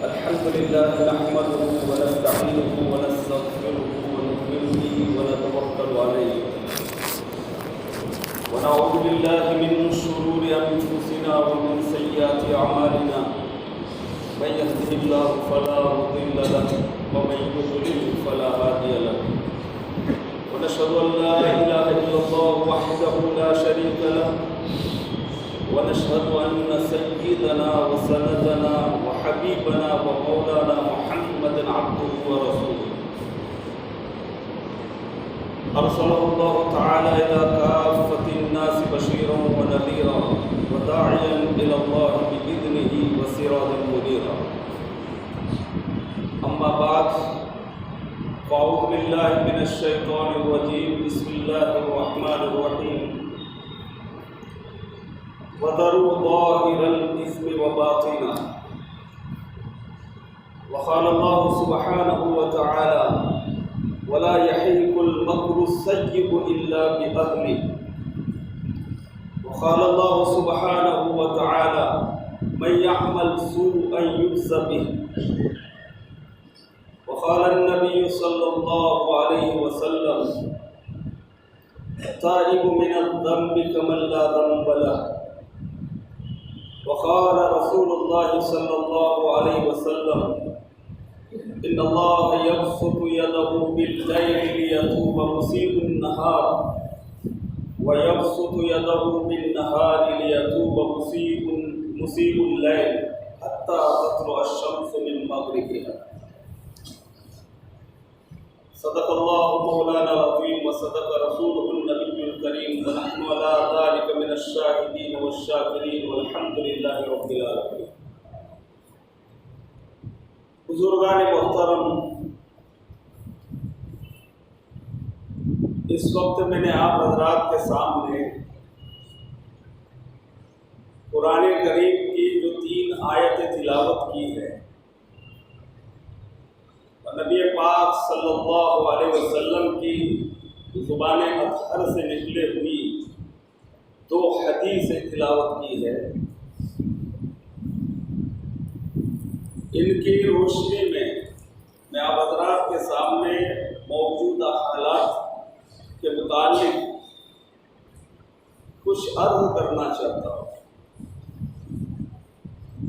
الحمد لله نحمده ونستعينه ونستغفره ونؤمن به ونتوكل عليه ونعوذ بالله من شرور أنفسنا ومن سيئات أعمالنا من يهده الله فلا مضل له ومن يضلل فلا هادي له ونشهد أن لا إله إلا الله وحده لا شريك له ونشهد أن سيدنا وسندنا وحبيبنا ومولانا محمدا عبده ورسوله أرسله الله تعالى إلى كافة الناس بشيرا ونذيرا وداعيا إلى الله بإذنه وسراجا منيرا أما بعد فأعوذ بالله من الشيطان الرجيم بسم الله الرحمن الرحيم وذروا ظاهر الإثم وباطنه وقال الله سبحانه وتعالى ولا يحيق المكر السيء إلا بأهله وقال الله سبحانه وتعالى من يعمل سوءا يجز به وقال النبي صلى الله عليه وسلم التائب من الذنب كمن لا ذنب له وقال رسول الله صلى الله عليه وسلم إن الله يبسط يده بالليل ليتوب مسيء النهار ويبسط يده بالنهار ليتوب مسيء الليل حتى تطلع الشمس من مغربها صدق الله مولانا العظيم وصدق رسوله النبي الكريم ونحن على ذلك من الشاهدين والشاكرين والحمد لله رب العالمين. بزرگان محترم، اس وقت میں نے آپ حضرات کے سامنے قرآن کریم کی جو 3 آیتیں تلاوت کی ہے اور نبی پاک صلی اللہ علیہ وسلم کی زبان اطہر سے نکلے ہوئی 2 حدیثیں تلاوت کی ہے، ان کی روشنی میں آپ حضرات کے سامنے موجودہ حالات کے متعلق کچھ عرض کرنا چاہتا ہوں.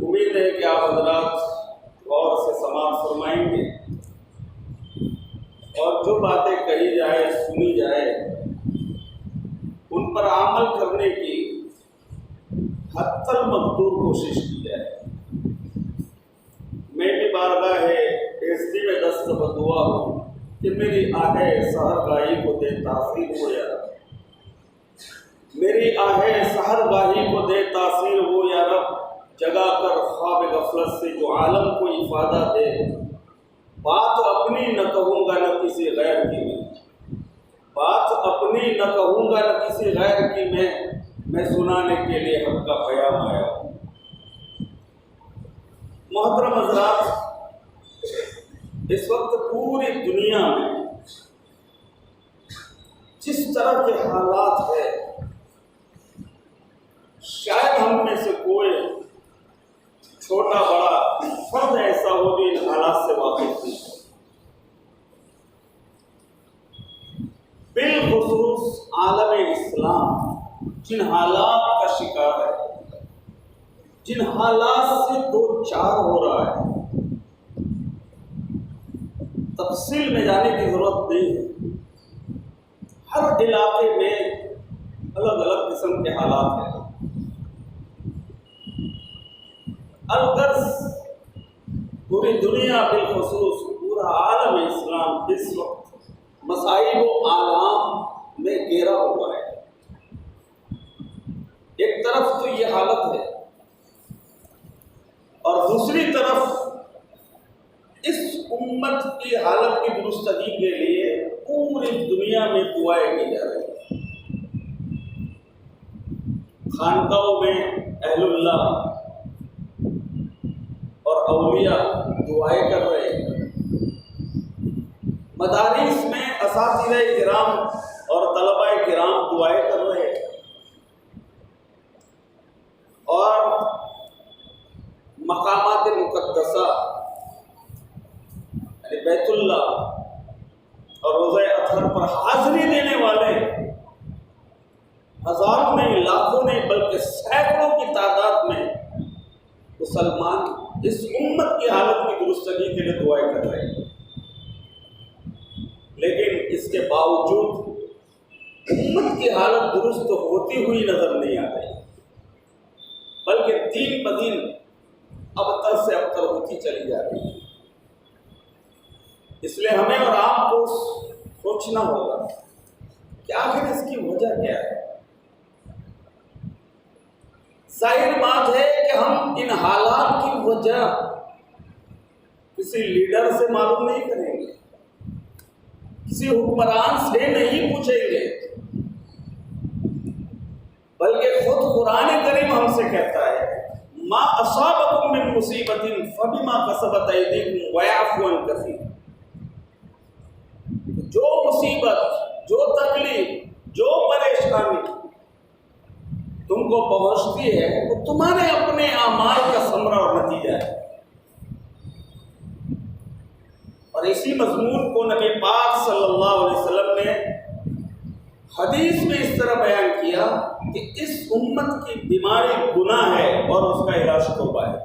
امید ہے کہ آپ حضرات غور سے سماعت فرمائیں گے اور جو باتیں کہی جائے سنی جائے ان پر عمل کرنے کی حتی المقدور کوشش کی جائے. میں بھی بارگاہ ایسٹی میں دست بدعا ہوں کہ میری آہ سحر گاہی کو دے تاثیر ہو یا رب، میری آہ سحر گاہی کو دے تاثیر ہو یا رب، جگا کر خواب غفلت سے جو عالم کو افادہ دے. بات اپنی نہ کہوں گا نہ کسی غیر کی میں، بات اپنی نہ کہوں گا نہ کسی غیر کی میں سنانے کے لیے حق کا پیام آیا ہوں. محترم حضرات، اس وقت پوری دنیا میں جس طرح کے حالات ہیں شاید ہم میں سے کوئی چھوٹا بڑا فرد ایسا ہو جو ان حالات سے واقف نہیں ہے. بالخصوص عالم اسلام جن حالات کا شکار ہے، جن حالات سے 2-4 ہو رہا ہے، تفصیل میں جانے کی ضرورت نہیں ہے. ہر علاقے میں الگ الگ قسم کے حالات ہیں. الغرض پوری دنیا بالخصوص پورا عالم اسلام اس وقت مسائل و آلام میں گھیرا ہوا ہے. ایک طرف تو یہ حالت ہے اور دوسری طرف اس امت کی حالت کی درستگی کے لیے پوری دنیا میں دعائیں کی جا رہی ہیں. خانقاہوں میں اہل اللہ اور اولیاء دعائیں کر رہے ہیں، مدارس میں اساتذہ کرام اور طلبہ کرام دعائیں کر رہے ہیں، اور مقامات مقدسہ بیت اللہ اور روزہ اطہر پر حاضری دینے والے ہزاروں نہیں، لاکھوں نہیں، بلکہ سینکڑوں کی تعداد میں مسلمان اس امت کی حالت کی درستگی کے لیے دعائیں کر رہے ہیں، لیکن اس کے باوجود امت کی حالت درست ہوتی ہوئی نظر نہیں آ رہی، بلکہ دن بدن ابتر سے ابتر ہوتی چلی جا رہی ہے۔ اس لیے ہمیں اور آپ کو سوچنا ہوگا کہ آخر اس کی وجہ کیا ہے۔ ظاہر بات ہے کہ ہم ان حالات کی وجہ کسی لیڈر سے معلوم نہیں کریں گے، کسی حکمران سے نہیں پوچھیں گے، بلکہ خود قرآن کریم ہم سے کہتا ہے ما اصابکم من مصیبت فبما کسبت ایدیکم ویعفو عن کثیر۔ جو مصیبت، جو تکلیف، جو پریشانی تم کو پہنچتی ہے وہ تمہارے اپنے اعمال کا ثمرہ اور نتیجہ ہے۔ اور اسی مضمون کو نبی پاک صلی اللہ علیہ وسلم نے حدیث میں اس طرح بیان کیا کہ اس امت کی بیماری گناہ ہے اور اس کا علاج توبہ ہے۔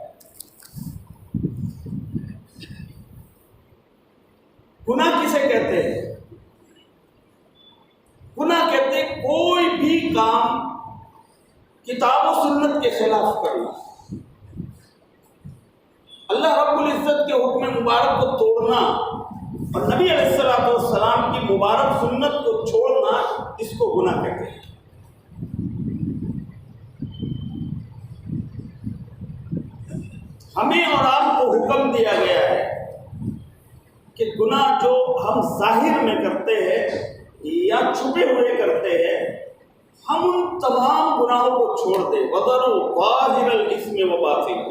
گناہ کسے کہتے ہیں؟ گناہ کہتے ہیں کوئی بھی کام کتاب و سنت کے خلاف کرنا، اللہ رب العزت کے حکم مبارک کو توڑنا اور نبی علیہ السلام کی مبارک سنت کو چھوڑنا، اس کو گناہ کہتے ہیں۔ ہمیں اور آپ کو حکم دیا گیا ہے کہ گناہ جو ہم ظاہر میں کرتے ہیں یا چھپے ہوئے کرتے ہیں، ہم ان تمام گناہوں کو چھوڑ دیں۔ وَذَرُوا ظَاهِرَ الْإِثْمِ وَبَاطِنَهُ۔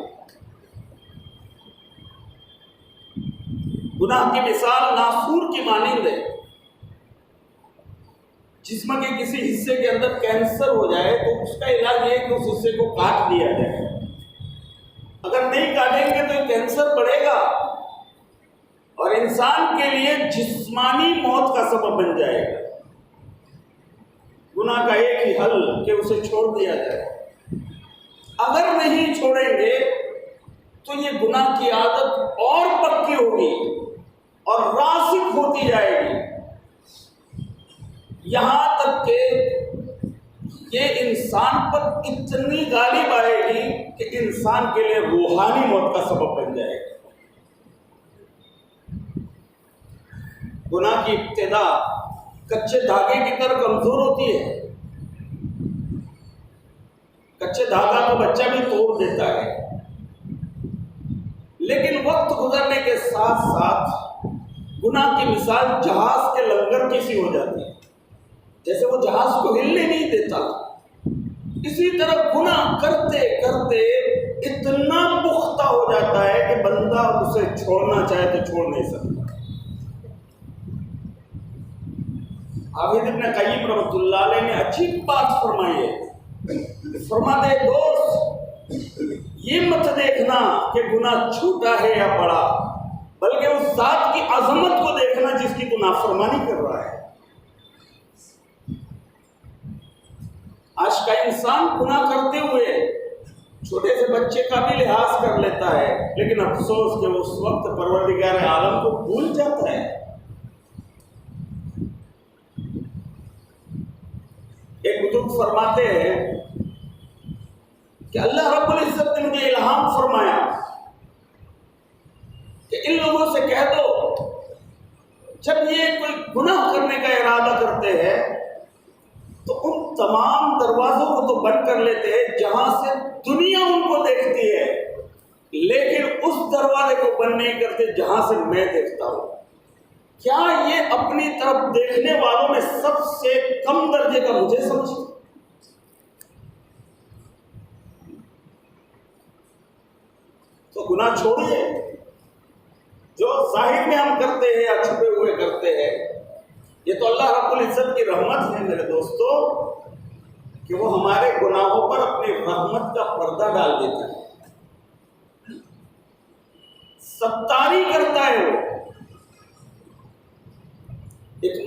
گناہ کی مثال ناسور کی مانند ہے۔ جسم کے کسی حصے کے اندر کینسر ہو جائے تو اس کا علاج یہ ہے کہ اس حصے کو کاٹ دیا جائے۔ اگر نہیں کاٹیں گے تو کینسر بڑھے گا اور انسان کے لیے جسمانی موت کا سبب بن جائے گا۔ گناہ کا ایک ہی حل کہ اسے چھوڑ دیا جائے۔ اگر نہیں چھوڑیں گے تو یہ گناہ کی عادت اور پکی ہوگی اور راسخ ہوتی جائے گی، یہاں تک کہ یہ انسان پر اتنی غالب آئے گی کہ انسان کے لیے روحانی موت کا سبب بن جائے گا۔ گناہ کی ابتدا کچے دھاگے کی طرح کمزور ہوتی ہے۔ کچے دھاگا کو بچہ بھی توڑ دیتا ہے، لیکن وقت گزرنے کے ساتھ ساتھ گناہ کی مثال جہاز کے لنگر کی سی ہو جاتی ہے، جیسے وہ جہاز کو ہلنے نہیں دیتا، اسی طرح گناہ کرتے کرتے اتنا پختہ ہو جاتا ہے کہ بندہ اسے چھوڑنا چاہے تو چھوڑ نہیں سکتا۔ حافظ ابن قیم رحمۃ اللہ علیہ نے اچھی بات فرمائی ہے، فرماتے ہیں دوست یہ مت دیکھنا کہ گناہ چھوٹا ہے یا بڑا، بلکہ اس ذات کی عظمت کو دیکھنا جس کی تو نافرمانی کر رہا ہے۔ آج کا انسان گناہ کرتے ہوئے چھوٹے سے بچے کا بھی لحاظ کر لیتا ہے، لیکن افسوس کہ اس وقت پروردگار عالم کو بھول جاتا ہے۔ ایک بزرگ فرماتے ہیں کہ اللہ رب العزت نے مجھے الہام فرمایا کہ ان لوگوں سے کہہ دو جب یہ کوئی گناہ کرنے کا ارادہ کرتے ہیں تو ان تمام دروازوں کو تو بند کر لیتے ہیں جہاں سے دنیا ان کو دیکھتی ہے، لیکن اس دروازے کو بند نہیں کرتے جہاں سے میں دیکھتا ہوں۔ کیا یہ اپنی طرف دیکھنے والوں میں سب سے کم درجے کا مجھے سمجھتے؟ تو گناہ چھوڑیے، جو ظاہر میں ہم کرتے ہیں یا چھپے ہوئے کرتے ہیں، یہ تو اللہ رب العزت کی رحمت ہے میرے دوستو کہ وہ ہمارے گناہوں پر اپنی رحمت کا پردہ ڈال دیتا ہے، ستاری کرتا ہے وہ،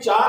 4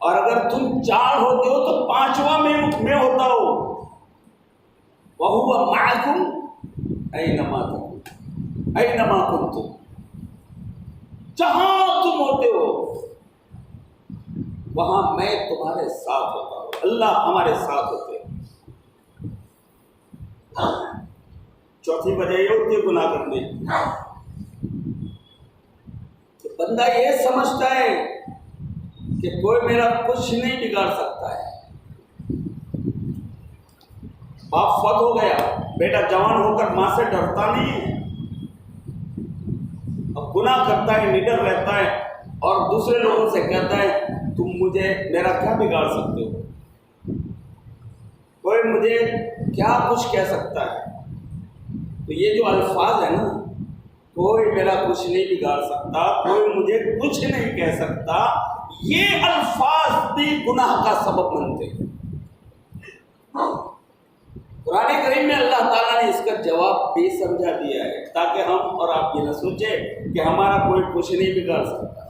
اور اگر تم 4 ہوتے ہو تو 5واں میں ہوتا ہو. وَهُوَ مَعَكُمْ أَيْنَمَا تَكُونُوا أَيْنَمَا كُنتُمْ. جہاں تم ہوتے ہو وہاں میں تمہارے ساتھ ہوتا ہوں. اللہ ہمارے ساتھ ہوتے ہیں. چوتھی وجہ یہ ہوتی ہے گناہ کرنے کہ بندہ یہ سمجھتا ہے کہ کوئی میرا کچھ نہیں بگاڑ سکتا ہے. باپ فوت ہو گیا, بیٹا جوان ہو کر ماں سے ڈرتا نہیں ہے, اب گناہ کرتا ہے, نڈر رہتا ہے اور دوسرے لوگوں سے کہتا ہے تم مجھے میرا کیا بگاڑ سکتے ہو, کوئی مجھے کیا کچھ کہہ سکتا ہے. تو یہ جو الفاظ ہے نا, کوئی میرا کچھ نہیں بگاڑ سکتا, کوئی مجھے کچھ نہیں کہہ سکتا, یہ الفاظ بھی گناہ کا سبب بنتے ہیں. قرآن کریم میں اللہ تعالیٰ نے اس کا جواب بھی سمجھا دیا ہے تاکہ ہم اور آپ یہ نہ سوچیں کہ ہمارا کوئی کچھ نہیں بگاڑ سکتا.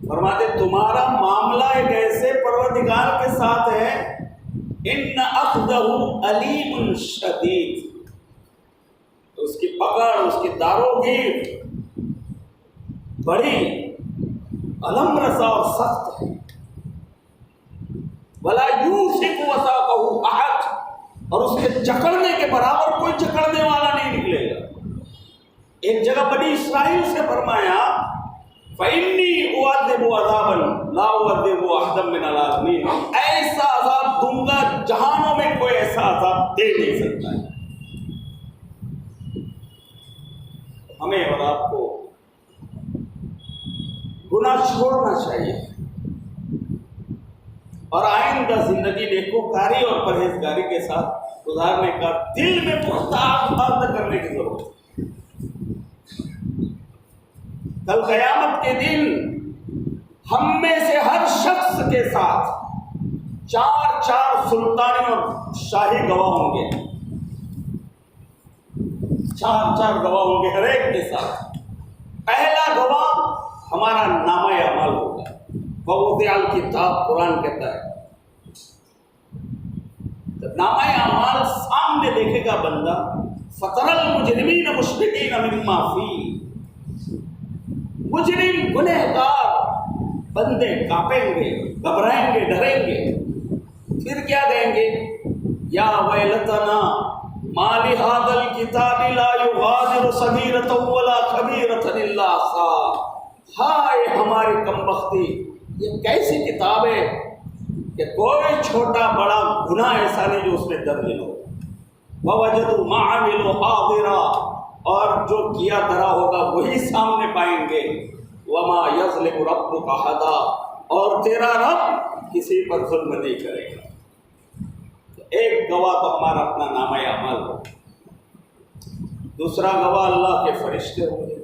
فرماتے تمہارا معاملہ ایک ایسے پروردگار کے ساتھ ہے ان اخذہ علیم شدید, اس کی پکڑ, اس کی داروگیر بڑی علم رسا اور سخت ہے. ولا یوثق وثاقہ احد, اور اس کے جکڑنے کے برابر کوئی جکڑنے والا نہیں نکلے گا. ایک جگہ بنی اسرائیل سے فرمایا فَإِنِّي أُعَذِّبُ عَذَابًا لَا أُعَذِّبُ أَحَدًا مِنَ الْعَالَمِينَ, ایسا عذاب دوں گا جہانوں میں کوئی ایسا عذاب دے نہیں سکتا ہے. ہمیں اور آپ کو گناہ چھوڑنا چاہیے اور آئندہ زندگی نیکوکاری اور پرہیزگاری کے ساتھ گزارنے کا دل میں پختہ عہد کرنے کی ضرورت ہے. کل قیامت کے دن ہم میں سے ہر شخص کے ساتھ 4 سلطانی اور شاہی گواہ ہوں گے. 4 گواہ ہوں گے ہر ایک کے ساتھ. پہلا گواہ ہمارا نامہ اعمال ہوگا. ووضع الکتاب, قرآن کہتا ہے نامہ اعمال سامنے دیکھے گا بندہ. فَتَرَى الْمُجْرِمِينَ مُشْفِقِينَ مِمَّا فِيهِ, مجرم گنہگار بندے کانپیں گے, گھبرائیں گے, ڈریں گے. پھر کیا کہیں گے؟ یا ویلتنا ما لهذا الكتاب لا يغادر صغيرة ولا كبيرة الا احصاها, ہائے ہماری کمبختی, یہ کیسی کتاب ہے کہ کوئی چھوٹا بڑا گناہ ایسا نہیں جو اس میں درج نہ ہو. وَوَجَدُوا مَا عَمِلُوا حَاضِرًا, اور جو کیا دھرا ہوگا وہی سامنے پائیں گے. وَمَا يَظْلِمُ رَبُّكَ أَحَدًا, اور تیرا رب کسی پر ظلم نہیں کرے گا. ایک گواہ تو ہمارا اپنا نامہ اعمال ہو, دوسرا گواہ اللہ کے فرشتے ہوں گے.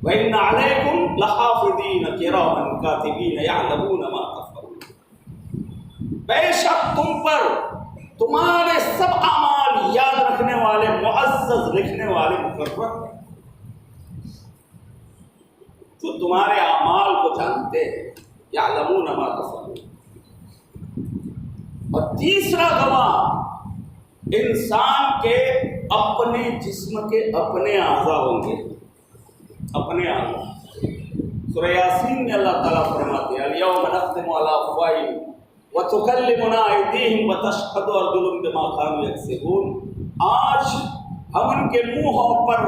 وَإِنَّ عَلَيْكُمْ لَحَافِظِينَ كِرَامًا كَاتِبِينَ يَعْلَمُونَ مَا تَفْعَلُونَ, بے شک تم پر تمہارے سب اعمال یاد رکھنے والے, معزز لکھنے والے مقرر ہیں جو تمہارے اعمال کو جانتے ہیں. یعلمون ما تفعلون. اور تیسرا گواہ انسان کے اپنے جسم کے اپنے اعضاء ہوں گے, اپنے اعضاء. سورہ یاسین میں اللہ تعالیٰ فرماتے ہیں الیوم نختم علی افواہہم وتکلمنا ایدیہم وتشہد ارجلہم بما کانوا یکسبون. آج ہم ان کے منہوں پر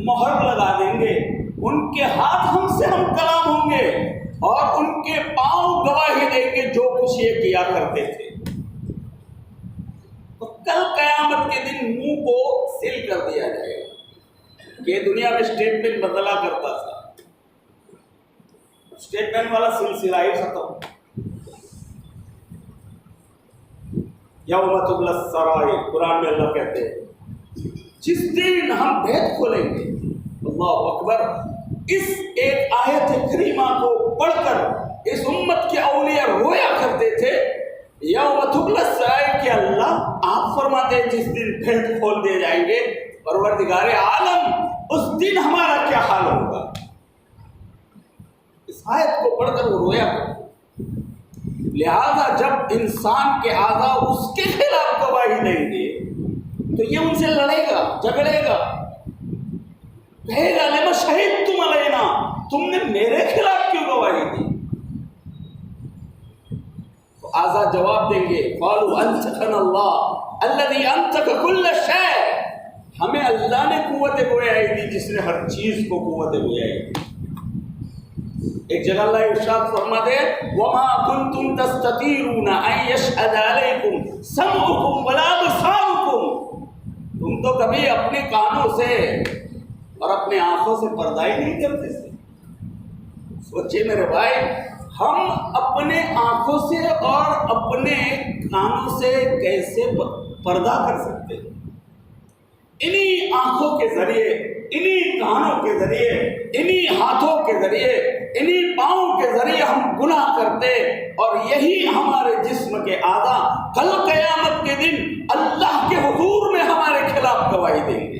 مہر لگا دیں گے, ان کے ہاتھ ہم سے ہم کلام ہوں گے, اور ان کے پاؤں گواہی دیں گے جو کچھ یہ کیا کرتے تھے. تو کل قیامت کے دن منہ کو سیل کر دیا جائے گا. کہ دنیا میں اسٹیٹمنٹ بدلا کرتا تھا, اسٹیٹمنٹ والا سلسلہ ہی ختم. یوم تبلی السرائر, قرآن میں اللہ کہتے ہیں جس دن ہم بھید کھولیں گے. اللہ اکبر. اس ایک آیت کریمہ کو پڑھ کر اس امت کے اولیاء رویا کرتے تھے. یوم تبلی السرائر کہ اللہ آپ فرماتے ہیں جس دن بھید کھول دیے جائیں گے. پروردگار عالم, اس دن ہمارا کیا حال ہوگا؟ آیت کو پڑھ کر وہ رویا کرتے۔ لہذا جب انسان کے اعضاء اس کے خلاف گواہی دیں گے تو یہ ان سے لڑے گا، جھگڑے گا، کہے گا لما شہدتم علینا، تم نے میرے خلاف کیوں گواہی دی؟ تو اعضاء جواب دیں گے قالوا انطقنا اللہ الذی انطق کل شیء، ہمیں اللہ نے قوت گویائی دی جس نے ہر چیز کو قوت گویائی دی۔ ایک جگہ اللہ ارشاد فرماتے وما کنتم تستطیعون ان یشهد علیکم سمعکم ولا ابصارکم، تم تو کبھی اپنے کانوں سے اور اپنے آنکھوں سے پردہ ہی نہیں کرتے تھے۔ سوچے میرے بھائی، ہم اپنے آنکھوں سے اور اپنے کانوں سے کیسے پردہ کر سکتے ہیں؟ انہی آنکھوں کے ذریعے، انہی کانوں کے ذریعے، انہی ہاتھوں کے ذریعے، انہی پاؤں کے ذریعے ہم گناہ کرتے، اور یہی ہمارے جسم کے اعضاء کل قیامت کے دن اللہ کے حضور میں ہمارے خلاف گواہی دیں گے۔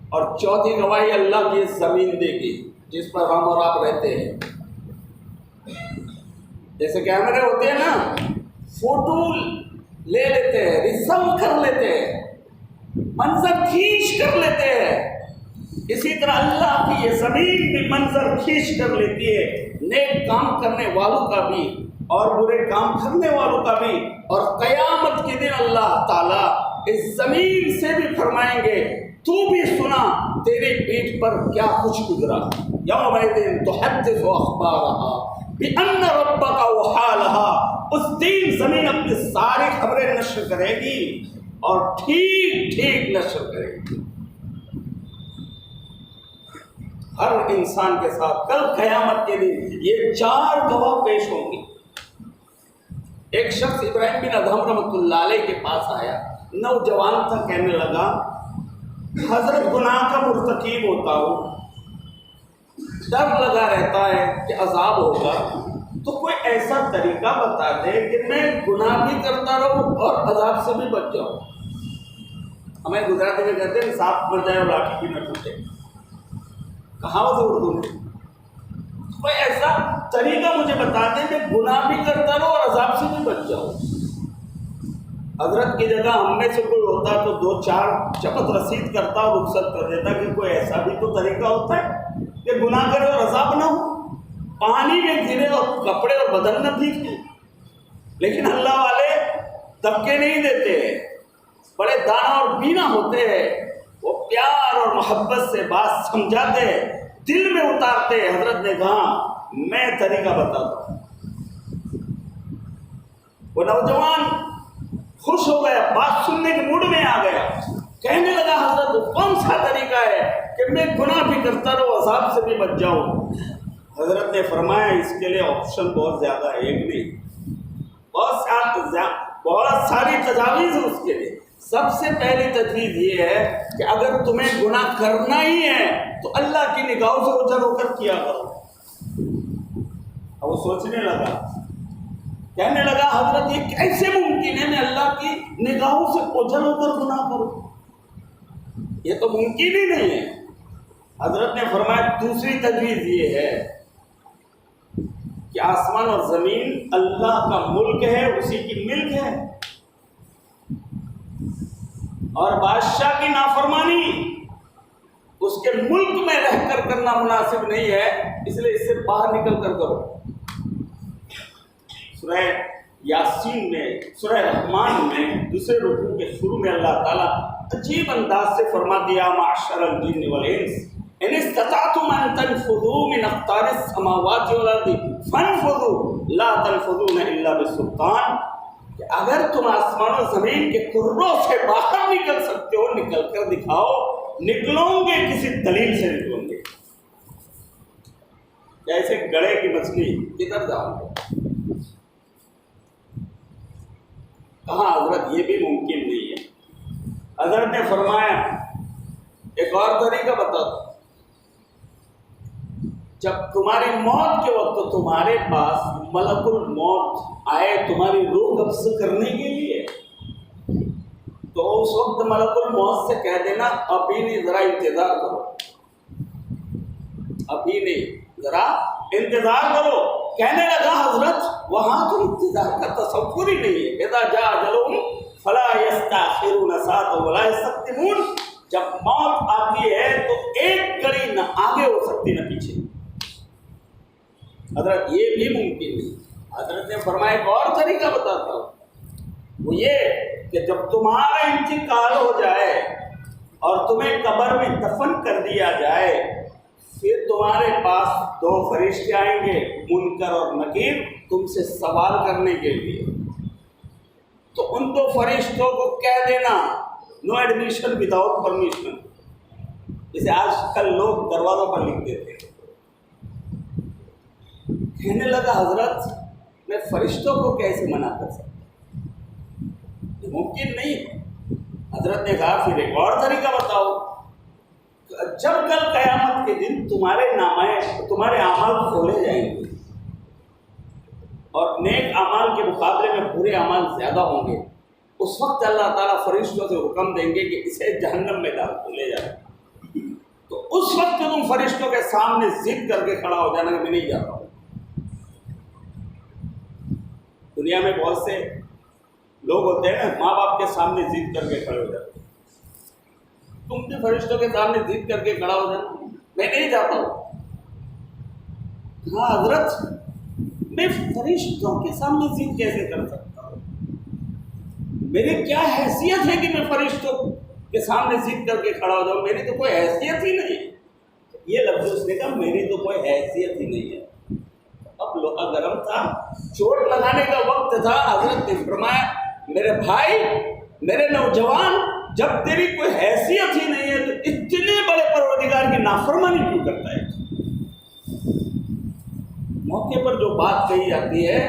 اور چوتھی گواہی اللہ کی زمین دے گی جس پر ہم اور آپ رہتے ہیں۔ جیسے کیمرے ہوتے ہیں نا، فوٹو لے لیتے ہیں، ریزرو کر لیتے ہیں، منظر کھینچ کر لیتے ہیں، اسی طرح اللہ کی یہ زمین بھی منظر کھینچ کر لیتی ہے، نیک کام کرنے والوں کا بھی اور برے کام کرنے والوں کا بھی۔ اور قیامت کے دن اللہ تعالیٰ اس زمین سے بھی فرمائیں گے تو بھی سنا تیری پیٹھ پر کیا کچھ گزرا۔ یومئذ تحدث اخبارها بان ربک وحالها، اس دن زمین اپنی ساری خبریں نشر کرے گی اور ٹھیک ٹھیک نشر کرے گی۔ ہر انسان کے ساتھ کل قیامت کے دن یہ چار گواہ پیش ہوں گے۔ ایک شخص ابراہیم بن ادہم رحمۃ اللہ علیہ کے پاس آیا، نوجوان تھا، کہنے لگا حضرت گناہ کا مرتکب ہوتا ہوں، ڈر لگا رہتا ہے کہ عذاب ہوگا، تو کوئی ایسا طریقہ بتا دے کہ میں گناہ بھی کرتا رہوں اور عذاب سے بھی بچ جاؤں۔ ہمیں گجراتی میں کہتے ہیں سانپ مر جائے اور لاٹھی بھی نہ ٹوٹے، کہاوت ہے اردو میں۔ کوئی ایسا طریقہ مجھے بتا دے کہ گناہ بھی کرتا رہوں اور عذاب سے بھی بچ جاؤں۔ حضرت کی جگہ ہم میں سے کوئی ہوتا تو دو چار چپت رسید کرتا اور رخصت کر دیتا کہ کوئی ایسا بھی تو طریقہ ہوتا ہے کہ گناہ کرے اور عذاب نہ ہو، پانی میں گرے اور کپڑے اور بدن نہ بھیگے۔ لیکن اللہ والے دبکے نہیں دیتے، بڑے دانا اور بینا ہوتے ہیں، وہ پیار اور محبت سے بات سمجھاتے، دل میں اتارتے۔ حضرت نے کہا میں طریقہ بتاتا ہوں۔ وہ نوجوان خوش ہو گیا، بات سننے کے موڈ میں آ گیا، کہنے لگا حضرت کون سا طریقہ ہے کہ میں گناہ بھی کرتا رہوں عذاب سے بھی بچ جاؤں؟ حضرت نے فرمایا اس کے لیے آپشن بہت زیادہ ہے، ایک نہیں، بہت ساری تجاویز ہے اس کے لیے۔ سب سے پہلی تجویز یہ ہے کہ اگر تمہیں گناہ کرنا ہی ہے تو اللہ کی نگاہوں سے اوجھل ہو کر کیا کرو۔ اب وہ سوچنے لگا، کہنے لگا حضرت یہ کیسے ممکن ہے میں اللہ کی نگاہوں سے اوجھل ہو کر گناہ کروں؟ یہ تو ممکن ہی نہیں ہے۔ حضرت نے فرمایا دوسری تجویز یہ ہے کہ آسمان اور زمین اللہ کا ملک ہے، اسی کی ملک ہے، اور بادشاہ کی نافرمانی اس کے ملک میں رہ کر کرنا مناسب نہیں ہے، اس لیے اس سے باہر نکل کر کرو۔ سورہ یاسین میں، سورہ رحمان میں دوسرے رکوع کے شروع میں اللہ تعالیٰ عجیب انداز سے فرما دیا معشر الجن والانس ان استطعتم ان تنفذوا من اقطار السماوات والارض فانفذوا لا تنفذون الا بسلطان، کہ اگر تم آسمان و زمین کے کروں سے باہر نکل سکتے ہو نکل کر دکھاؤ، نکلوں گے کسی دلیل سے نکلوں گے۔ جیسے گڑے کی مچھلی کدھر جاؤں گے؟ کہاں حضرت یہ بھی ممکن نہیں ہے۔ حضرت نے فرمایا ایک اور طریقہ بتا دو، جب تمہاری موت کے وقت تمہارے پاس ملک الموت آئے تمہاری روح قبض کرنے کے لیے، تو اس وقت ملک الموت سے کہہ دینا ابھی نہیں، ذرا انتظار کرو، ابھی نہیں، ذرا انتظار کرو۔ کہنے لگا حضرت وہاں تو انتظار کا تصور ہی نہیں ہے۔ اذا جاء اجلهم فلا يستأخرون ساعة ولا يستقدمون، جب موت آتی ہے تو ایک گھڑی نہ آگے ہو سکتی نہ پیچھے۔ حضرت یہ بھی ممکن نہیں۔ حضرت نے فرمایا ایک اور طریقہ بتاتا ہوں، وہ یہ کہ جب تمہارا انتقال ہو جائے اور تمہیں قبر میں دفن کر دیا جائے، پھر تمہارے پاس دو فرشتے آئیں گے، منکر اور نکیر، تم سے سوال کرنے کے لیے۔ تو ان دو فرشتوں کو کہہ دینا نو ایڈمیشن وداؤٹ پرمیشن، جسے آج کل لوگ دروازوں پر لکھ دیتے ہیں۔ کہنے لگا حضرت میں فرشتوں کو کیسے منع کر سکتا، یہ ممکن نہیں ہے۔ حضرت نے کہا پھر ایک اور طریقہ بتاؤ، جب کل قیامت کے دن تمہارے اعمال کھولے جائیں گے اور نیک اعمال کے مقابلے میں برے اعمال زیادہ ہوں گے، اس وقت اللہ تعالیٰ فرشتوں سے حکم دیں گے کہ اسے جہنم میں ڈال کے لے جائیں۔ تو اس وقت تم فرشتوں کے سامنے ضد کر کے کھڑا ہو جانا کہ میں نہیں جاتا ہوں۔ دنیا میں بہت سے لوگ ہوتے ہیں نا، ماں باپ کے سامنے ضد کر کے کھڑے ہو جاتے ہیں، تم بھی فرشتوں کے سامنے ضد کر کے کھڑا ہو جانا میں نہیں جاتا ہوں۔ ہاں حضرت میں فرشتوں کے سامنے ضد کیسے کر سکتا ہوں، میری کیا حیثیت ہے کہ میں فرشتوں کے سامنے ضد کر کے کھڑا ہو جاؤں، میری تو کوئی حیثیت ہی نہیں ہے۔ یہ لفظ اس نے کہا میری تو کوئی حیثیت ہی نہیں ہے۔ اب لوہا گرم تھا، چوٹ لگانے کا وقت تھا۔ حضرت نے فرمایا میرے بھائی، میرے نوجوان، جب تیری کوئی حیثیت ہی نہیں ہے تو اتنے بڑے پروردگار کی نافرمانی کیوں کرتا ہے؟ موقع پر جو بات کہی جاتی ہے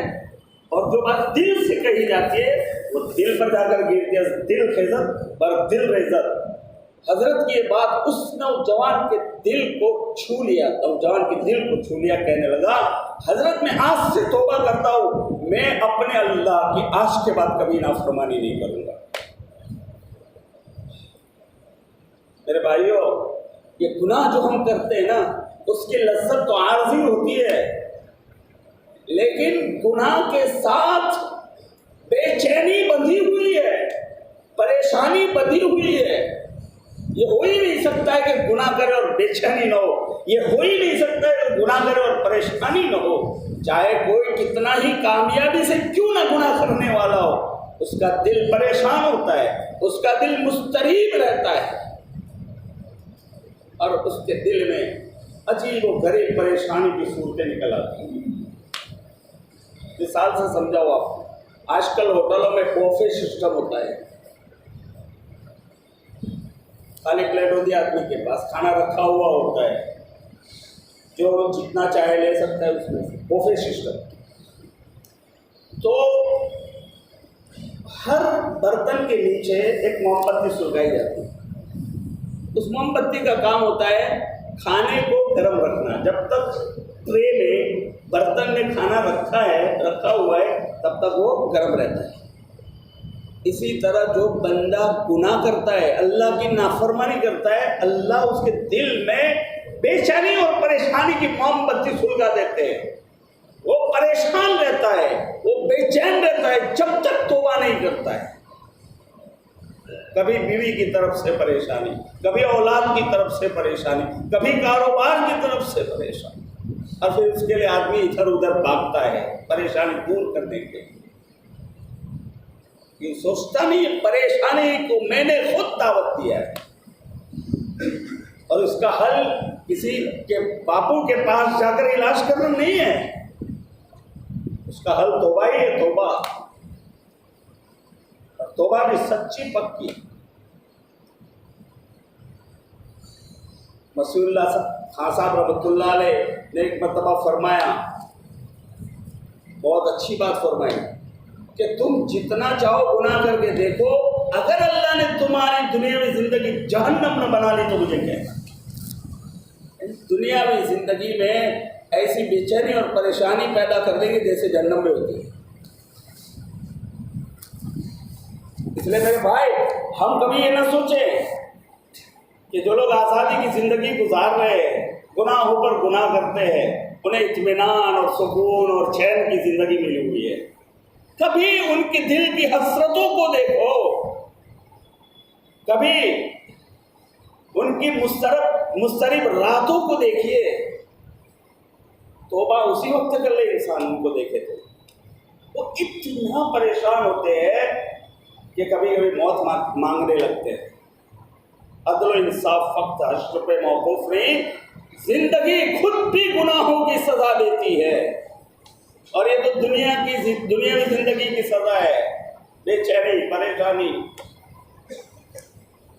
اور جو بات دل سے کہی جاتی ہے وہ دل پر جا کر گرتی ہے، دل خزت پر دل رزت۔ حضرت کی یہ بات اس نوجوان کے دل کو چھو لیا، نوجوان کے دل کو چھو لیا۔ کہنے لگا حضرت میں آج سے توبہ کرتا ہوں، میں اپنے اللہ کی آج کے بعد کبھی نافرمانی نہیں کروں گا۔ میرے بھائیوں، یہ گناہ جو ہم کرتے ہیں نا، اس کی لذت تو عارضی ہوتی ہے، لیکن گناہ کے ساتھ بے چینی بندھی ہوئی ہے، پریشانی بندھی ہوئی ہے۔ یہ ہو ہی نہیں سکتا ہے کہ گناہ کرے اور بے چینی نہ ہو، یہ ہو ہی نہیں سکتا ہے کہ گناہ کرے اور پریشانی نہ ہو۔ چاہے کوئی کتنا ہی کامیابی سے کیوں نہ گناہ کرنے والا ہو، اس کا دل پریشان ہوتا ہے، اس کا دل مضطرب رہتا ہے، اور اس کے دل میں عجیب و غریب پریشانی کی صورتیں نکل آتی ہیں۔ مثال سے سمجھاؤ آپ، آج کل ہوٹلوں میں بوفے سسٹم ہوتا ہے، خالی پلیٹ ہوتی ہے، آدمی کے پاس کھانا رکھا ہوا ہوتا ہے، جو جتنا چاہے لے سکتا ہے اس میں سے، بوفے سسٹم۔ تو ہر برتن کے نیچے ایک موم بتی سلگائی جاتی ہے، اس موم بتی کا کام ہوتا ہے کھانے کو گرم رکھنا۔ جب تک ٹرے میں برتن میں کھانا رکھا ہوا ہے تب تک وہ گرم رہتا ہے۔ اسی طرح جو بندہ گناہ کرتا ہے، اللہ کی نافرمانی کرتا ہے، اللہ اس کے دل میں بے چینی اور پریشانی کی موم بتی سلگا دیتے ہیں۔ وہ پریشان رہتا ہے، وہ بے چین رہتا ہے جب تک توبہ نہیں کرتا ہے۔ کبھی بیوی کی طرف سے پریشانی، کبھی اولاد کی طرف سے پریشانی، کبھی کاروبار کی طرف سے پریشانی، اور پھر اس کے لیے آدمی ادھر ادھر بھاگتا ہے پریشانی دور کرنے کے لیے۔ یہ سوچتا نہیں پریشانی کو میں نے خود دعوت دیا ہے، اور اس کا حل کسی کے باپو کے پاس جا کر علاج کرنا نہیں ہے، اس کا حل توبہ ہی ہے، توبہ، اور توبہ بھی سچی پکی۔ مسیح اللہ خان صاحب رحمۃ اللہ علیہ نے ایک مرتبہ فرمایا، بہت اچھی بات فرمائی، کہ تم جتنا چاہو گناہ کر کے دیکھو، اگر اللہ نے تمہاری دنیاوی زندگی جہنم نہ بنا لی تو مجھے کہنا۔ دنیاوی زندگی میں ایسی بے چینی اور پریشانی پیدا کر دیں گے جیسے جہنم میں ہوتی ہے۔ اس لیے میرے بھائی، ہم کبھی یہ نہ سوچیں کہ جو لوگ آزادی کی زندگی گزار رہے ہیں، گناہوں پر گناہ کرتے ہیں، انہیں اطمینان اور سکون اور چین کی زندگی ملی ہوئی ہے۔ کبھی ان کے دل کی حسرتوں کو دیکھو، کبھی ان کی مضطرب راتوں کو دیکھیے۔ توبہ اسی وقت کر لے انسان ان کو دیکھے تو وہ اتنا پریشان ہوتے ہیں کہ کبھی کبھی موت مانگنے لگتے ہیں۔ عدل و انصاف فقط حشر پہ موقوف نہیں، زندگی خود بھی گناہوں کی سزا دیتی ہے، اور یہ تو دنیاوی زندگی کی سزا ہے، بے چینی، پریشانی،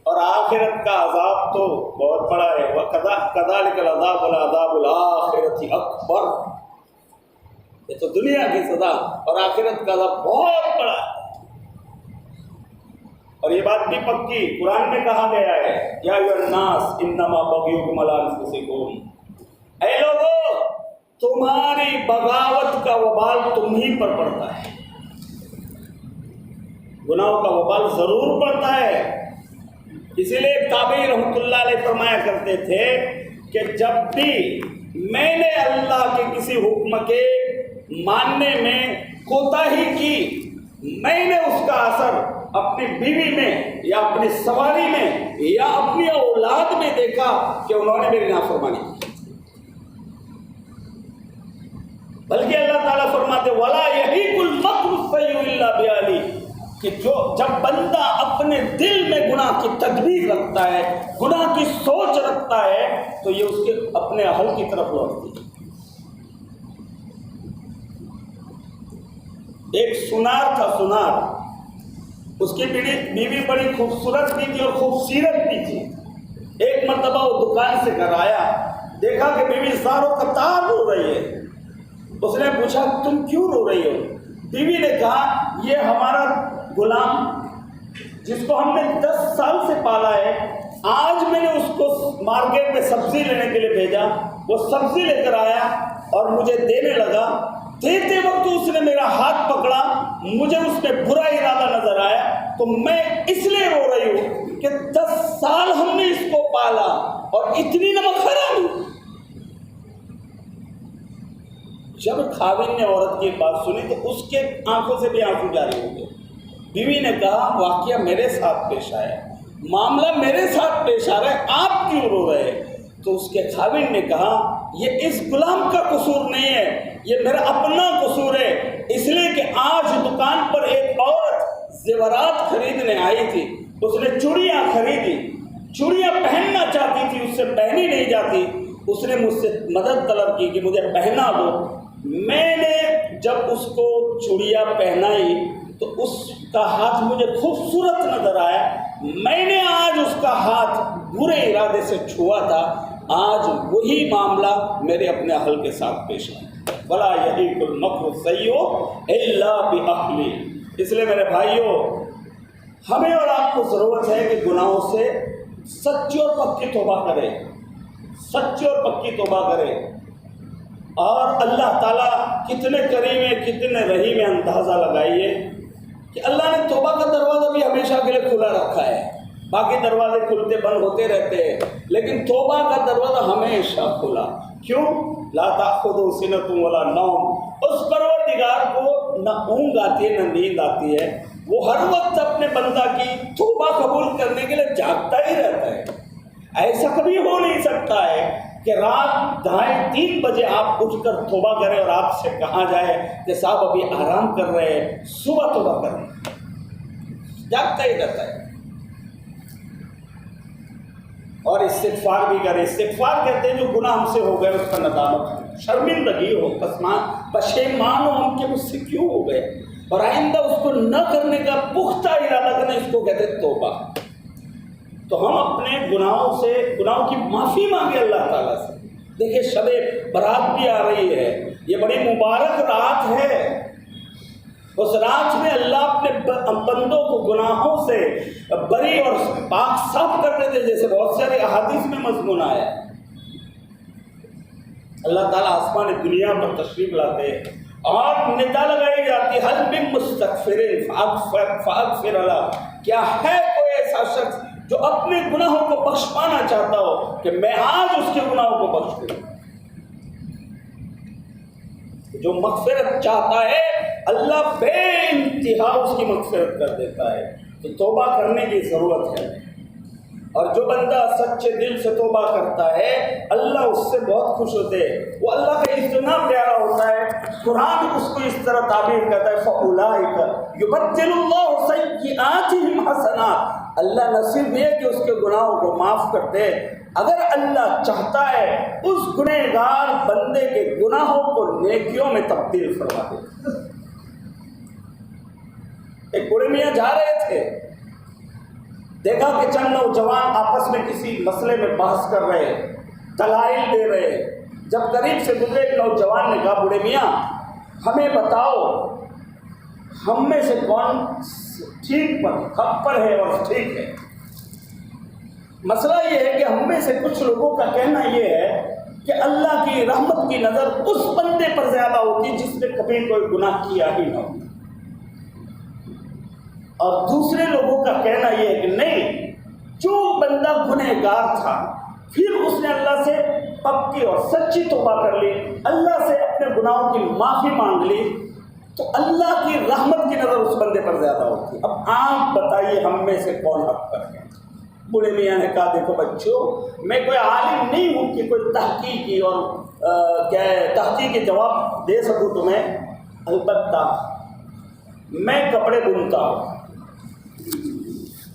اور آخرت کا عذاب تو بہت بڑا ہے۔ وَكَذَلِكَ الْعَذَابُ وَالْعَذَابُ الْآخِرَةِ أَكْبَرُ۔ یہ تو دنیا کی سزا اور آخرت کا عذاب بہت بڑا ہے۔ اور یہ بات بھی پکی قرآن میں کہا گیا ہے، یا ایھا الناس انما بغیکم علی انفسکم، اے لوگو تمہاری بغاوت کا وبال تم ہی پر پڑتا ہے۔ گناہوں کا وبال ضرور پڑتا ہے، اسی لیے تابعی رحمۃ اللہ علیہ فرمایا کرتے تھے کہ جب بھی میں نے اللہ کے کسی حکم کے ماننے میں کوتاہی کی، میں نے اس کا اثر اپنی بیوی میں یا اپنی سواری میں یا اپنی اولاد میں دیکھا کہ انہوں نے میری نافرمانی کی۔ بلکہ اللہ تعالیٰ فرماتے وَلَا يَحِيقُ الْمَكْرُ السَّيِّئُ إِلَّا بِأَهْلِهِ، کہ جب بندہ اپنے دل میں گناہ کی تدبیر رکھتا ہے، گناہ کی سوچ رکھتا ہے، تو یہ اس کے اپنے اہل کی طرف لوٹتی ہے۔ ایک سنار تھا، سنار، اس کی بیوی بڑی خوبصورت بھی تھی اور خوبصیرت بھی تھی۔ ایک مرتبہ وہ دکان سے گھر آیا، دیکھا کہ بیوی زاروں قطار رو رہی ہے۔ اس نے پوچھا تم کیوں رو رہی ہو؟ بیوی نے کہا یہ ہمارا غلام جس کو ہم نے 10 سال سے پالا ہے، آج میں نے اس کو مارکیٹ میں سبزی لینے کے لیے بھیجا، وہ سبزی لے کر آیا اور مجھے دینے لگا، دیتے وقت اس نے میرا ہاتھ پکڑا، مجھے اس میں برا ارادہ نظر آیا، تو میں اس لیے رو رہی ہوں کہ 10 سال ہم نے اس کو پالا اور اتنی نمک حرامی۔ جب خاوند نے عورت کی بات سنی تو اس کے آنکھوں سے بھی آنسو جاری ہو گئے۔ بیوی نے کہا واقعہ میرے ساتھ پیش آیا، معاملہ میرے ساتھ پیش آ رہا ہے، آپ کیوں رو رہے؟ تو اس کے خاوند نے کہا یہ اس غلام کا قصور نہیں ہے، یہ میرا اپنا قصور ہے، اس لیے کہ آج دکان پر ایک عورت زیورات خریدنے آئی تھی، اس نے چوڑیاں خریدی، چوڑیاں پہننا چاہتی تھی، اس سے پہنی نہیں جاتی، اس نے مجھ سے مدد طلب کی کہ مجھے پہنا دو۔ میں نے جب اس کو چوڑیاں پہنائی تو اس کا ہاتھ مجھے خوبصورت نظر آیا، میں نے آج اس کا ہاتھ برے ارادے سے چھوا تھا، آج وہی معاملہ میرے اپنے اہل کے ساتھ پیش آیا۔ وَلَا يَحِيقُ الْمَكْرُ السَّيِّئُ إِلَّا بِأَهْلِهِ۔ اس لیے میرے بھائیوں، ہمیں اور آپ کو ضرورت ہے کہ گناہوں سے سچی اور پکی توبہ کریں، سچی اور پکی توبہ کریں۔ اور اللہ تعالیٰ کتنے کریم ہے، کتنے رحیم ہے، اندازہ لگائیے کہ اللہ نے توبہ کا دروازہ بھی ہمیشہ کے لیے کھلا رکھا ہے۔ باقی دروازے کھلتے بند ہوتے رہتے ہیں، لیکن توبہ کا دروازہ ہمیشہ کھلا۔ کیوں؟ لا تأخذہ سنۃ ولا نوم، اس پروردگار کو نہ اونگ آتی ہے نہ نیند آتی ہے، وہ ہر وقت اپنے بندہ کی توبہ قبول کرنے کے لیے جاگتا ہی رہتا ہے۔ ایسا کبھی ہو نہیں سکتا ہے کہ رات 2:30 بجے آپ اٹھ کر توبہ کریں اور آپ سے کہا جائے کہ صاحب ابھی آرام کر رہے ہیں، صبح توبہ کریں، جاگتا ہی رہتا ہے۔ اور استغفار بھی کریں۔ استغفار کہتے ہیں جو گناہ ہم سے ہو گئے اس کا ندامت، شرمندگی ہو، پشیمان ہو ہم کہ مجھ سے کیوں ہو گئے، اور آئندہ اس کو نہ کرنے کا پختہ ارادہ کرنا، اس کو کہتے ہیں توبہ۔ تو ہم اپنے گناہوں کی معافی مانگے اللہ تعالیٰ سے۔ دیکھیں شب برات بھی آ رہی ہے، یہ بڑی مبارک رات ہے، اس رات میں اللہ اپنے بندوں کو گناہوں سے بری اور پاک صاف کرتے تھے، جیسے بہت سارے احادیث میں مضمون آیا ہے۔ اللہ تعالیٰ آسمان دنیا پر تشریف لاتے ہیں اور ندا لگائی جاتی ہے، حل من مستغفر فاغفر لہ، کیا ہے کوئی ایسا شخص جو اپنے گناہوں کو بخش پانا چاہتا ہو کہ میں آج اس کے گناہوں کو بخش دوں. جو مغفرت چاہتا ہے اللہ بے انتہا اس کی مغفرت کر دیتا ہے. تو توبہ کرنے کی ضرورت ہے. اور جو بندہ سچے دل سے توبہ کرتا ہے اللہ اس سے بہت خوش ہوتے ہیں. وہ اللہ کا اتنا پیارا ہوتا ہے. قرآن اس کو اس طرح تعبیر کرتا ہے فَأُولَٰئِکَ يُبَدِّلُ اللَّهُ سَیِّئَاتِهِمْ حَسَنَاتٍ. اللہ نہ صرف یہ کہ اس کے گناہوں کو معاف کر دے، اگر اللہ چاہتا ہے اس گنہگار بندے کے گناہوں کو نیکیوں میں تبدیل فرما دے. ایک بوڑھے میاں جا رہے تھے، دیکھا کہ چند نوجوان آپس میں کسی مسئلے میں بحث کر رہے، دلائل دے رہے. جب قریب سے گزرے ایک نوجوان نے کہا بوڑھے میاں ہمیں بتاؤ ہم میں سے کون ٹھیک پر حق پر ہے اور ٹھیک ہے. مسئلہ یہ ہے کہ ہم میں سے کچھ لوگوں کا کہنا یہ ہے کہ اللہ کی رحمت کی نظر اس بندے پر زیادہ ہوتی جس نے کبھی کوئی گناہ کیا ہی نہ ہو، اور دوسرے لوگوں کا کہنا یہ ہے کہ نہیں، جو بندہ گنہگار تھا پھر اس نے اللہ سے پکی اور سچی توبہ کر لی، اللہ سے اپنے گناہوں کی معافی مانگ لی، تو اللہ کی رحمت کی نظر اس بندے پر زیادہ ہوتی. اب آپ بتائیے ہم میں سے کون حق پر ہے؟ بوڑھے میاں نے کہا دیکھو بچوں، میں کوئی عالم نہیں ہوں کہ کوئی تحقیقی اور کیا ہے تحقیقی جواب دے سکوں تمہیں، البتہ میں کپڑے بنتا ہوں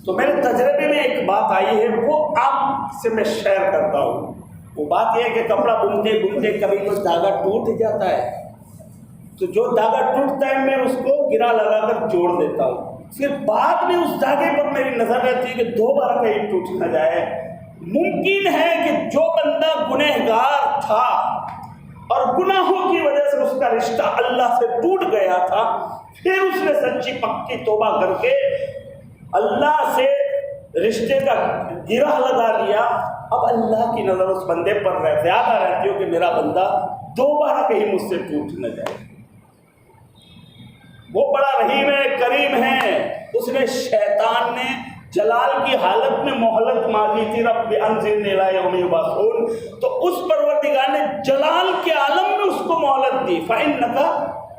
تو میرے تجربے میں ایک بات آئی ہے وہ آپ سے میں شیئر کرتا ہوں. وہ بات یہ ہے کہ کپڑا بنتے بنتے کبھی کوئی دھاگا ٹوٹ جاتا ہے تو جو دھاگا ٹوٹتا ہے میں اس کو گرا لگا کر جوڑ دیتا ہوں. پھر بعد میں اس دھاگے پر میری نظر رہتی ہے کہ دوبارہ کہیں ٹوٹ نہ جائے. ممکن ہے کہ جو بندہ گنہگار تھا اور گناہوں کی وجہ سے اس کا رشتہ اللہ سے ٹوٹ گیا تھا، پھر اس نے سچی پکی توبہ کر کے اللہ سے رشتے کا گرہ لگا لیا. اب اللہ کی نظر اس بندے پر زیادہ رہتی ہو کہ میرا بندہ دوبارہ کہیں مجھ سے ٹوٹ نہ جائے. وہ بڑا رحیم ہے، کریم ہے. اس نے شیطان نے جلال کی حالت میں مہلت مانگی تھی، رب انظرنی الی یوم یبعثون، تو اس پروردگار نے جلال کے عالم میں اس کو مہلت دی. فإنک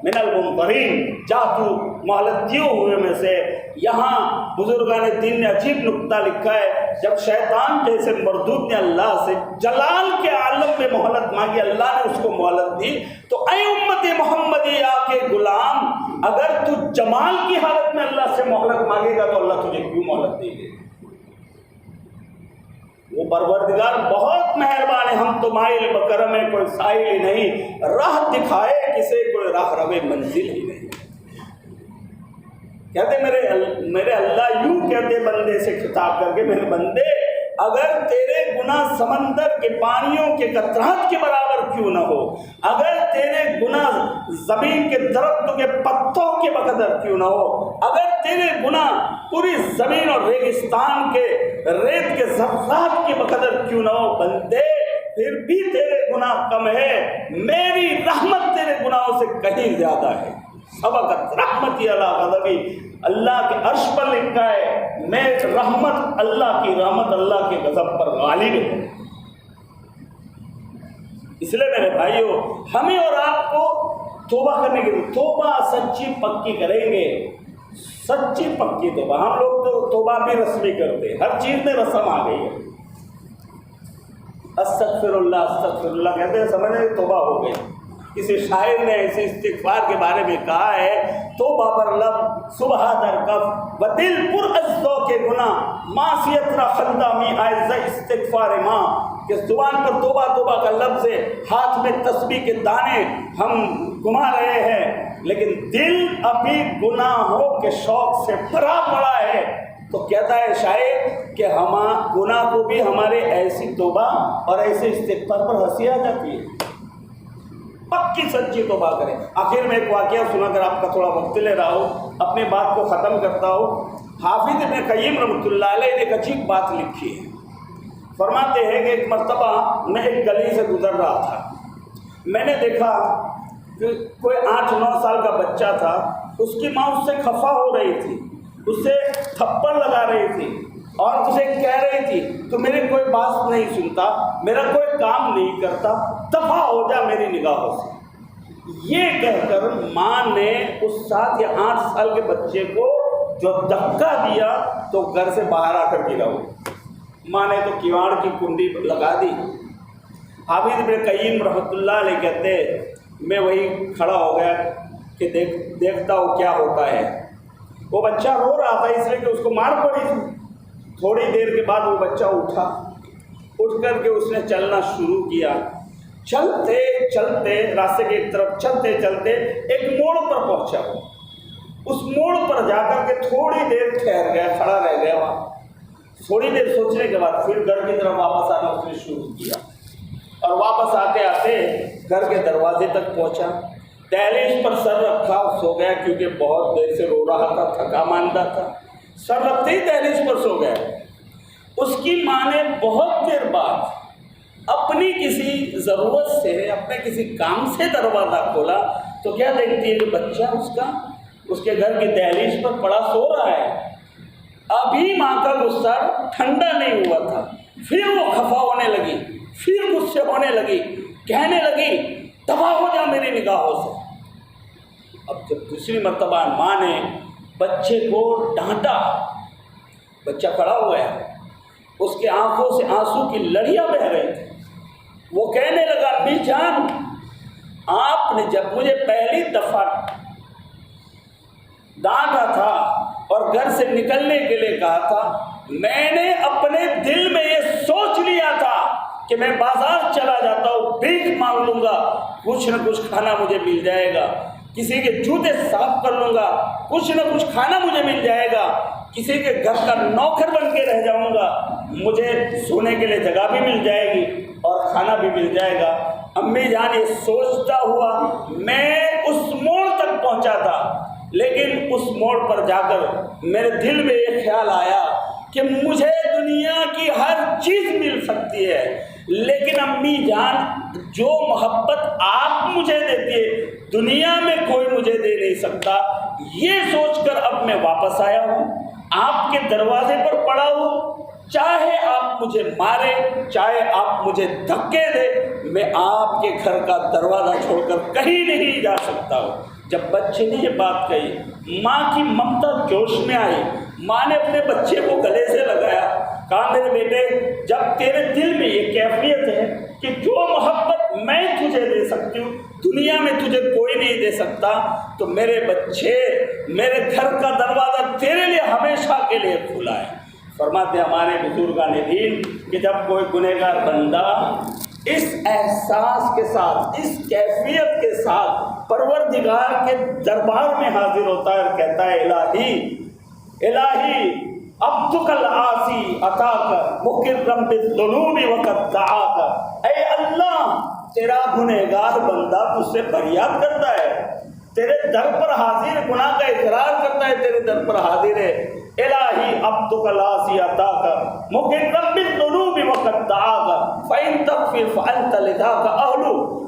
من المنظرین، جا تو مہلت دیے ہوئے میں سے. یہاں بزرگان دین نے عجیب نکتہ لکھا ہے، جب شیطان جیسے مردود نے اللہ سے جلال کے عالم میں مہلت مانگی، اللہ نے اس کو مہلت دی. تو اے امت محمدی کے غلام، اگر تو جمال کی حالت میں اللہ سے مہلت مانگے گا تو اللہ تجھے کیوں مہلت دے گی؟ وہ پروردگار بہت مہربان ہے. ہم تو مائل بکرم ہے، کوئی سائل ہی نہیں، راہ دکھائے کسے کوئی راہ روے منزل ہی نہیں. کہتے میرے اللہ یوں کہتے بندے سے خطاب کر کے، میرے بندے اگر تیرے گناہ سمندر کے پانیوں کے قطرات کے برابر کیوں نہ ہو، اگر تیرے گناہ زمین کے درختوں کے پتوں کے بقدر کیوں نہ ہو، اگر تیرے گناہ پوری زمین اور ریگستان کے ریت کے ذرات کے بقدر کیوں نہ ہو، بندے پھر بھی تیرے گناہ کم ہے، میری رحمت تیرے گناہوں سے کہیں زیادہ ہے. سبقت رحمتی علی غضبی، اللہ کے عرش پر لکھا ہے میں رحمت، اللہ کی رحمت اللہ کے غضب پر غالب ہے. اس لیے میرے بھائیوں ہمیں اور آپ کو توبہ کرنے کے لیے توبہ سچی پکی کریں گے. سچی پکی توبہ. ہم لوگ تو توبہ بھی رسمی کرتے، ہر چیز میں رسم آ گئی ہے. استغفر اللہ کہتے ہیں سمجھے توبہ ہو گئی. کسی شاعر نے ایسے استغفار کے بارے میں کہا ہے، توبہ پر لب صبح در کف و دل پر از ذوق گناہ معصیت را خندہ می آئے ز استغفار ماں. کہ زبان پر توبہ توبہ کا لفظ ہے، ہاتھ میں تسبیح کے دانے ہم گھما رہے ہیں، لیکن دل ابھی گناہوں کے شوق سے بھرا پڑا ہے. تو کہتا ہے شاعر کہ ہم گناہ کو بھی ہمارے ایسی توبہ اور ایسے استغفار پر ہنسی آ جاتی ہے. پکی سچی توبہ کریں. آخر میں ایک واقعہ سنا کر آپ کا تھوڑا وقت لے رہا ہوں، اپنے بات کو ختم کرتا ہوں. حافظ ابن قیم رحمۃ اللہ علیہ نے ایک عجیب بات لکھی ہے. فرماتے ہیں کہ ایک مرتبہ میں ایک گلی سے گزر رہا تھا، میں نے دیکھا کہ کوئی 8-9 سال کا بچہ تھا، اس کی ماں اس سے خفا ہو رہی تھی، اسے تھپڑ لگا رہی تھی. اور اسے کہہ رہی تھی تو میری کوئی بات نہیں سنتا، میرا کوئی کام نہیں کرتا، دفع ہو جا میری نگاہوں سے۔ یہ کہہ کر ماں نے اس 7 یا 8 سال کے بچے کو جو دھکا دیا تو گھر سے باہر آ کر گرا ہوا۔ ماں نے تو کیواڑ کی کنڈی لگا دی۔ حافظ ابن قیم رحمۃ اللہ علیہ کہتے میں وہی کھڑا ہو گیا کہ دیکھتا ہوں کیا ہوتا ہے۔ وہ بچہ رو رہا تھا اس لیے کہ اس کو مار پڑی تھی۔ تھوڑی دیر کے بعد وہ بچہ اٹھا، اٹھ کر کے اس نے چلنا شروع کیا۔ چلتے چلتے راستے کی ایک طرف چلتے چلتے ایک موڑ پر پہنچا۔ اس موڑ پر جا کر کے تھوڑی دیر ٹھہر گیا، کھڑا رہ گیا وہاں۔ تھوڑی دیر سوچنے کے بعد پھر گھر کی طرف واپس آنا اس نے شروع کیا، اور واپس آتے آتے گھر کے دروازے تک پہنچا۔ دہلیز پر سر رکھا، سو گیا کیونکہ بہت دیر سے رو رہا تھا، تھکا ماندہ تھا۔ سر رکھتے ہی دہلیز پر سو گیا۔ اس کی ماں نے بہت دیر بعد اپنی کسی ضرورت سے، اپنے کسی کام سے دروازہ کھولا تو کیا دیکھتی ہے کہ بچہ اس کے گھر کی دہلیز پر پڑا سو رہا ہے۔ ابھی ماں کا غصہ ٹھنڈا نہیں ہوا تھا، پھر وہ خفا ہونے لگی، پھر غصے ہونے لگی، کہنے لگی دفع ہو جا میری نگاہوں سے۔ اب جب دوسری مرتبہ ماں نے بچے کو ڈانٹا، بچہ کھڑا ہوا ہے، اس کے آنکھوں سے آنسو کی لڑیاں بہہ رہی تھی۔ وہ کہنے لگا امی جان، آپ نے جب مجھے پہلی دفعہ ڈانٹا تھا اور گھر سے نکلنے کے لیے کہا تھا، میں نے اپنے دل میں یہ سوچ لیا تھا کہ میں بازار چلا جاتا ہوں، بھیک مانگ لوں گا، کچھ نہ کچھ کھانا مجھے مل جائے گا، کسی کے جوتے صاف کر لوں گا، کچھ نہ کچھ کھانا مجھے مل جائے گا، کسی کے گھر کا نوکر بن کے رہ جاؤں گا، مجھے سونے کے لیے جگہ بھی مل جائے گی اور کھانا بھی مل جائے گا۔ امی جان یہ سوچتا ہوا میں اس موڑ تک پہنچا تھا، لیکن اس موڑ پر جا کر میرے دل میں یہ خیال آیا کہ مجھے دنیا کی ہر چیز مل سکتی ہے، لیکن امی جان جو محبت آپ مجھے دیتی ہے دنیا میں کوئی مجھے دے نہیں سکتا۔ یہ سوچ کر اب میں واپس آیا ہوں، آپ کے دروازے پر پڑا ہوں، چاہے آپ مجھے مارے، چاہے آپ مجھے دھکے دے، میں آپ کے گھر کا دروازہ چھوڑ کر کہیں نہیں جا سکتا ہوں۔ جب بچے نے یہ بات کہی، ماں کی ممتا جوش میں آئی۔ ماں نے اپنے بچے کو گلے سے لگایا، کہا میرے بیٹے جب تیرے دل میں یہ کیفیت ہے کہ جو محبت میں تجھے دے سکتی ہوں دنیا میں تجھے کوئی نہیں دے سکتا، تو میرے بچے میرے گھر کا دروازہ تیرے لیے ہمیشہ کے لیے کھلا ہے۔ فرماتے ہمارے بزرگان دین کہ جب کوئی گنہگار بندہ اس احساس کے ساتھ، اس کیفیت کے ساتھ پروردگار کے دربار میں حاضر ہوتا ہے اور کہتا ہے الہی عبدک العاصی اتاک مکرم بالذنوب وقد دعاک، اے اللہ تیرا گنہگار بندہ تجھ سے فریاد کرتا ہے، تیرے در پر حاضر، گناہ کا اقرار کرتا ہے، تیرے در پر حاضر ہے۔ الہی عبدک العاصی اتاک مکرم بالذنوب وقد دعاک فإن تغفر فأنت لذاک اہل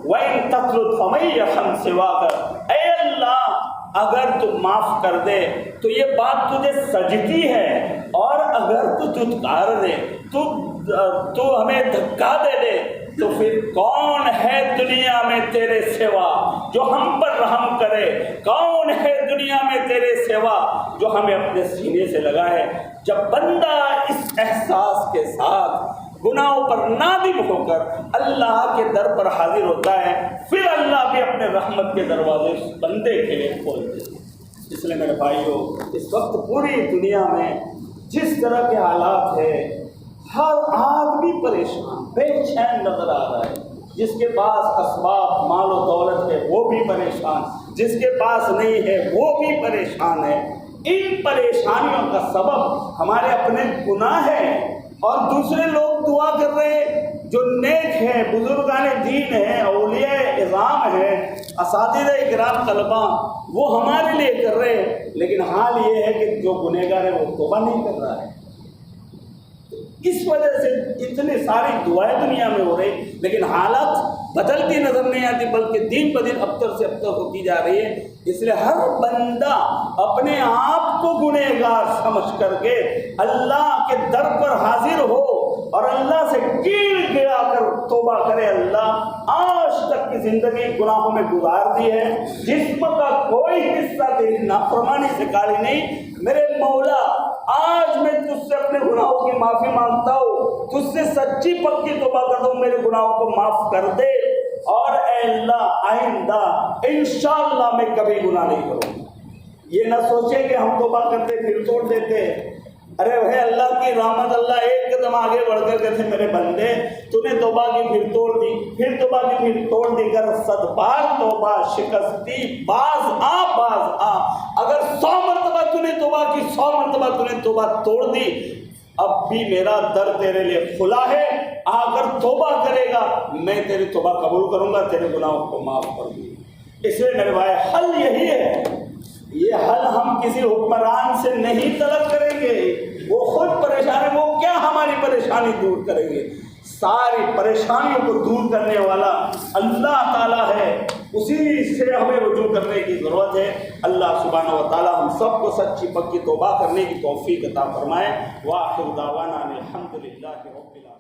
وإن تطرد فمن یرحم سواک۔ اے اللہ اگر تو معاف کر دے تو یہ بات تجھے سجتی ہے، اور اگر تو دھتکار دے، تو ہمیں دھکا دے تو پھر کون ہے دنیا میں تیرے سوا جو ہم پر رحم کرے؟ کون ہے دنیا میں تیرے سوا جو ہمیں اپنے سینے سے لگائے؟ جب بندہ اس احساس کے ساتھ گناہوں پر نادم ہو کر اللہ کے در پر حاضر ہوتا ہے، پھر اللہ بھی اپنے رحمت کے دروازے اس بندے کے لیے کھول دیتے ہیں۔ اس لیے میرے بھائیوں، اس وقت پوری دنیا میں جس طرح کے حالات ہیں، ہر آدمی پریشان بے چین نظر آ رہا ہے۔ جس کے پاس اسباب مال و دولت ہے وہ بھی پریشان، جس کے پاس نہیں ہے وہ بھی پریشان ہے۔ ان پریشانیوں کا سبب ہمارے اپنے گناہ ہیں، اور دوسرے لوگ دعا کر رہے ہیں جو نیک ہیں، بزرگان دین ہیں، اولیاء اعظام ہیں، اساتذہ اکرام طلباء، وہ ہمارے لیے کر رہے ہیں، لیکن حال یہ ہے کہ جو گنہگار ہے وہ توبہ نہیں کر رہا ہے۔ اس وجہ سے اتنی ساری دعائیں دنیا میں ہو رہی، لیکن حالات بدلتی نظر نہیں آتی، بلکہ دن بدن ابتر سے ابتر ہوتی جا رہی ہے۔ اس لیے ہر بندہ اپنے آپ کو گنہگار سمجھ کر کے اللہ کے در پر حاضر ہو اور اللہ سے گیڑ گڑا کر توبہ کرے، اللہ آج تک کی زندگی گناہوں میں گزار دی ہے، جسم کا کوئی حصہ تیری نافرمانی سے خالی نہیں، میرے مولا آج میں تجھ سے اپنے گناہوں کی معافی مانگتا ہوں، تجھ سے سچی پکی توبہ کرتا ہوں، میرے گناہوں کو معاف کر دے، اور اے اللہ آئندہ انشاءاللہ میں کبھی گناہ نہیں کروں گا۔ یہ نہ سوچیں کہ ہم توبہ کرتے پھر توڑ دیتے، ارے وہ اللہ کی رحمت، اللہ ایک قدم آگے بڑھ کر کہتے میرے بندے تو نے توبہ کی پھر توڑ دی، پھر توبہ کی پھر توڑ دی کر 100 بار توبہ شکستی، باز آ، اگر 100 مرتبہ تو نے توبہ کی، 100 مرتبہ تو نے توبہ توڑ دی، اب بھی میرا در تیرے لیے کھلا ہے، آ کر توبہ کرے گا، میں تیری توبہ قبول کروں گا، تیرے گناہوں کو معاف کر دوں گا۔ اس لیے میرے بھائی حل یہی ہے، یہ حل ہم کسی حکمران سے نہیں طلب کریں گے، وہ خود پریشان ہے، وہ کیا ہماری پریشانی دور کریں گے، ساری پریشانیوں کو دور کرنے والا اللہ تعالیٰ ہے، اسی سے ہمیں رجوع کرنے کی ضرورت ہے۔ اللہ سبحانہ و تعالیٰ ہم سب کو سچی پکی توبہ کرنے کی توفیق عطا فرمائے۔ وآخر دعوانا الحمدللہ رب العالمین۔